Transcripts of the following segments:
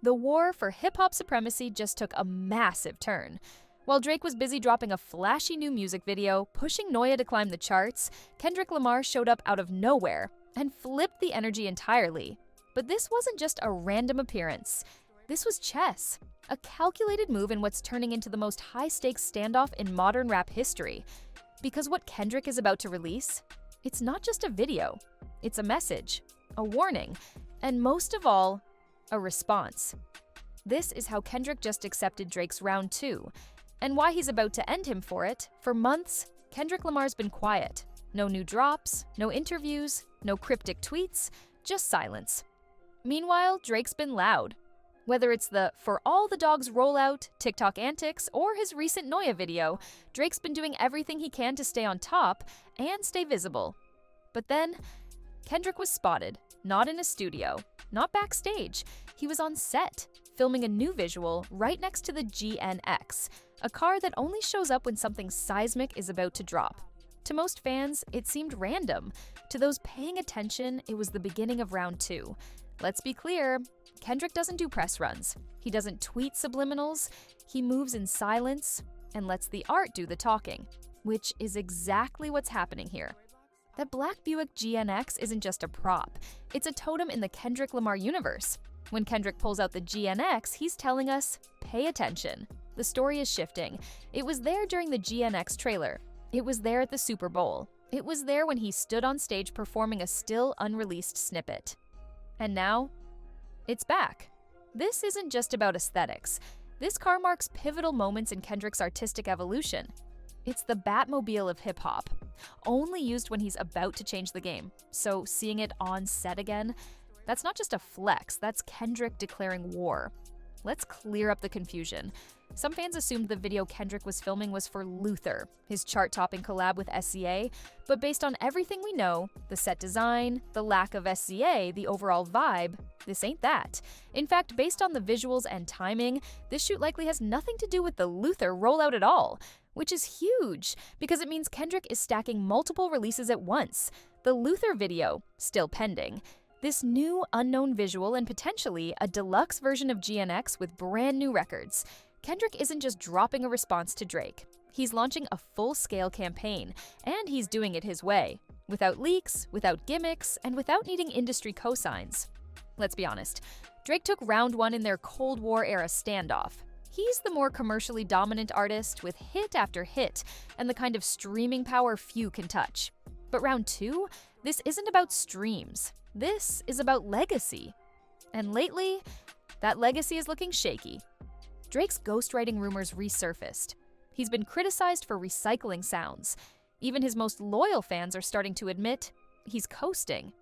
The war for hip-hop supremacy just took a massive turn. While Drake was busy dropping a flashy new music video, pushing Nokia to climb the charts, Kendrick Lamar showed up out of nowhere and flipped the energy entirely. But this wasn't just a random appearance. This was chess, a calculated move in what's turning into the most high-stakes standoff in modern rap history. Because what Kendrick is about to release, it's not just a video. It's a message, a warning, and most of all, a response. This is how Kendrick just accepted Drake's round 2, and why he's about to end him for it. For months, Kendrick Lamar's been quiet. No new drops, no interviews, no cryptic tweets, just silence. Meanwhile, Drake's been loud. Whether it's the For All the Dogs rollout, TikTok antics, or his recent Nokia video, Drake's been doing everything he can to stay on top and stay visible. But then, Kendrick was spotted, not in a studio, not backstage. He was on set, filming a new visual right next to the GNX, a car that only shows up when something seismic is about to drop. To most fans, it seemed random. To those paying attention, it was the beginning of round 2. Let's be clear, Kendrick doesn't do press runs. He doesn't tweet subliminals. He moves in silence and lets the art do the talking, which is exactly what's happening here. That black Buick GNX isn't just a prop. It's a totem in the Kendrick Lamar universe. When Kendrick pulls out the GNX, he's telling us, pay attention. The story is shifting. It was there during the GNX trailer. It was there at the Super Bowl. It was there when he stood on stage performing a still unreleased snippet. And now, it's back. This isn't just about aesthetics. This car marks pivotal moments in Kendrick's artistic evolution. It's the Batmobile of hip-hop, only used when he's about to change the game. So seeing it on set again, that's not just a flex, that's Kendrick declaring war. Let's clear up the confusion. Some fans assumed the video Kendrick was filming was for Luther, his chart-topping collab with SCA, but based on everything we know, the set design, the lack of SCA, the overall vibe, this ain't that. In fact, based on the visuals and timing, this shoot likely has nothing to do with the Luther rollout at all, which is huge, because it means Kendrick is stacking multiple releases at once. The Luther video, still pending. This new, unknown visual and potentially a deluxe version of GNX with brand new records. Kendrick isn't just dropping a response to Drake. He's launching a full-scale campaign, and he's doing it his way, without leaks, without gimmicks, and without needing industry cosigns. Let's be honest, Drake took round 1 in their Cold War-era standoff. He's the more commercially dominant artist with hit after hit, and the kind of streaming power few can touch. But round 2? This isn't about streams. This is about legacy. And lately, that legacy is looking shaky. Drake's ghostwriting rumors resurfaced. He's been criticized for recycling sounds. Even his most loyal fans are starting to admit he's coasting.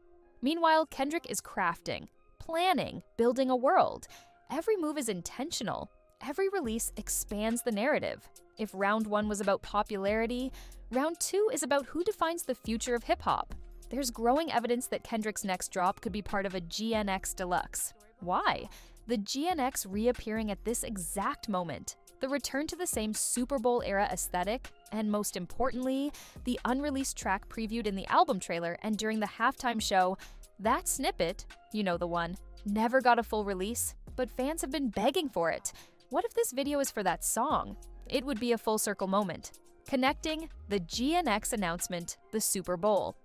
Meanwhile, Kendrick is crafting, planning, building a world. Every move is intentional. Every release expands the narrative. If round 1 was about popularity, round 2 is about who defines the future of hip-hop. There's growing evidence that Kendrick's next drop could be part of a GNX Deluxe. Why? The GNX reappearing at this exact moment, the return to the same Super Bowl-era aesthetic, and most importantly, the unreleased track previewed in the album trailer and during the halftime show, that snippet, you know the one, never got a full release, but fans have been begging for it. What if this video is for that song? It would be a full-circle moment, connecting the GNX announcement, the Super Bowl.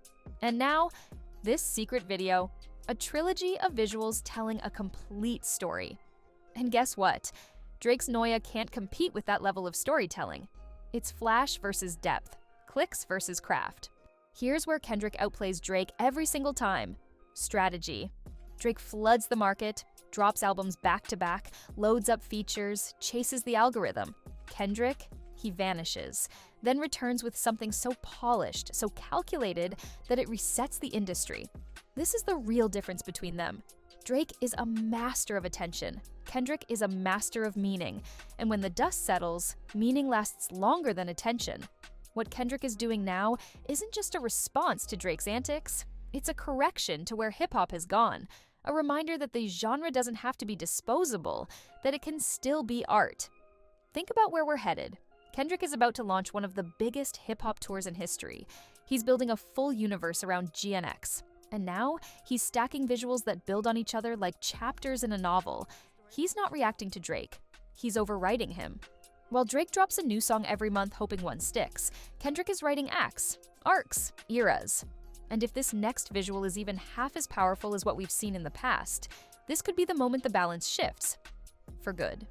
And now, this secret video, a trilogy of visuals telling a complete story. And guess what? Drake's Nokia can't compete with that level of storytelling. It's flash versus depth, clicks versus craft. Here's where Kendrick outplays Drake every single time. Strategy. Drake floods the market, drops albums back-to-back, loads up features, chases the algorithm. Kendrick, he vanishes, then returns with something so polished, so calculated, that it resets the industry. This is the real difference between them. Drake is a master of attention. Kendrick is a master of meaning. And when the dust settles, meaning lasts longer than attention. What Kendrick is doing now isn't just a response to Drake's antics. It's a correction to where hip-hop has gone. A reminder that the genre doesn't have to be disposable, that it can still be art. Think about where we're headed. Kendrick is about to launch one of the biggest hip-hop tours in history. He's building a full universe around GNX. And now, he's stacking visuals that build on each other like chapters in a novel. He's not reacting to Drake. He's overwriting him. While Drake drops a new song every month hoping one sticks, Kendrick is writing acts, arcs, eras. And if this next visual is even half as powerful as what we've seen in the past, this could be the moment the balance shifts. For good.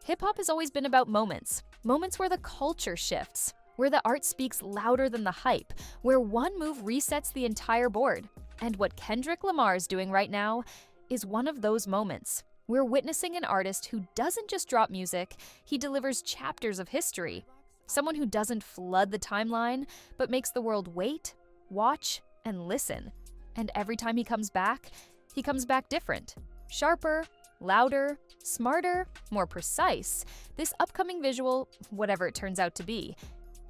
Hip-hop has always been about moments. Moments where the culture shifts, where the art speaks louder than the hype, where one move resets the entire board. And what Kendrick Lamar is doing right now is one of those moments. We're witnessing an artist who doesn't just drop music, he delivers chapters of history. Someone who doesn't flood the timeline, but makes the world wait, watch, and listen. And every time he comes back different. Sharper, louder, smarter, more precise. This upcoming visual, whatever it turns out to be,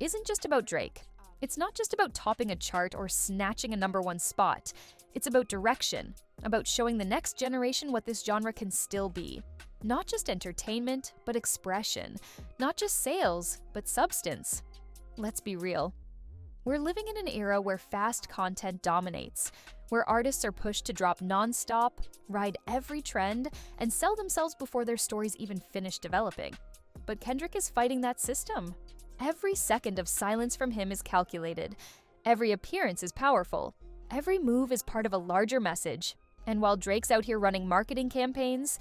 isn't just about Drake. It's not just about topping a chart or snatching a #1 spot. It's about direction, about showing the next generation what this genre can still be. Not just entertainment, but expression. Not just sales, but substance. Let's be real. We're living in an era where fast content dominates, where artists are pushed to drop non-stop, ride every trend, and sell themselves before their stories even finish developing. But Kendrick is fighting that system. Every second of silence from him is calculated. Every appearance is powerful. Every move is part of a larger message. And while Drake's out here running marketing campaigns,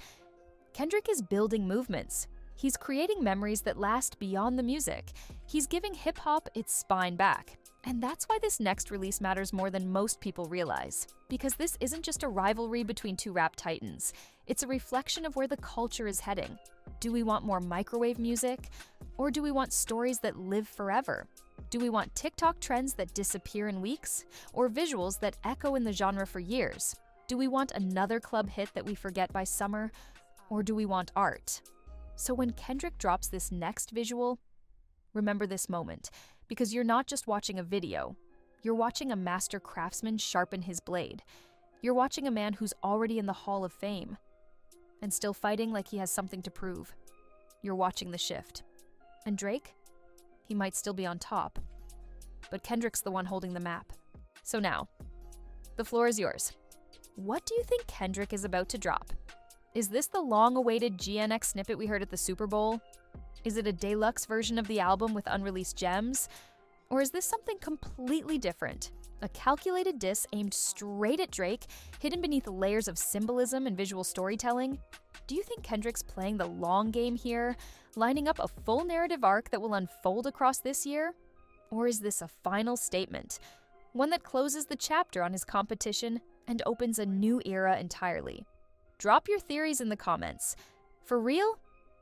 Kendrick is building movements. He's creating memories that last beyond the music. He's giving hip-hop its spine back. And that's why this next release matters more than most people realize. Because this isn't just a rivalry between two rap titans. It's a reflection of where the culture is heading. Do we want more microwave music? Or do we want stories that live forever? Do we want TikTok trends that disappear in weeks? Or visuals that echo in the genre for years? Do we want another club hit that we forget by summer? Or do we want art? So when Kendrick drops this next visual, remember this moment. Because you're not just watching a video. You're watching a master craftsman sharpen his blade. You're watching a man who's already in the Hall of Fame and still fighting like he has something to prove. You're watching the shift. And Drake? He might still be on top. But Kendrick's the one holding the map. So now, the floor is yours. What do you think Kendrick is about to drop? Is this the long-awaited GNX snippet we heard at the Super Bowl? Is it a deluxe version of the album with unreleased gems? Or is this something completely different? A calculated diss aimed straight at Drake, hidden beneath layers of symbolism and visual storytelling? Do you think Kendrick's playing the long game here, lining up a full narrative arc that will unfold across this year? Or is this a final statement, one that closes the chapter on his competition and opens a new era entirely? Drop your theories in the comments. For real?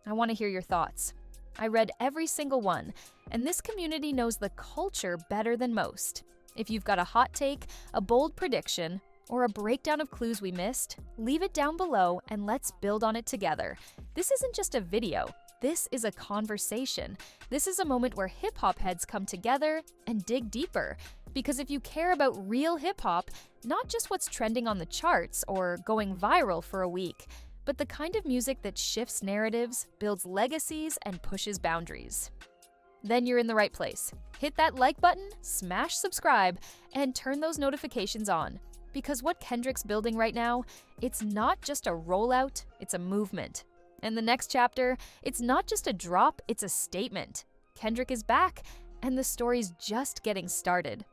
I want to hear your thoughts. I read every single one, and this community knows the culture better than most. If you've got a hot take, a bold prediction, or a breakdown of clues we missed, leave it down below and let's build on it together. This isn't just a video. This is a conversation. This is a moment where hip-hop heads come together and dig deeper. Because if you care about real hip-hop, not just what's trending on the charts or going viral for a week, but the kind of music that shifts narratives, builds legacies, and pushes boundaries, then you're in the right place. Hit that like button, smash subscribe, and turn those notifications on. Because what Kendrick's building right now, it's not just a rollout, it's a movement. And the next chapter, it's not just a drop, it's a statement. Kendrick is back, and the story's just getting started.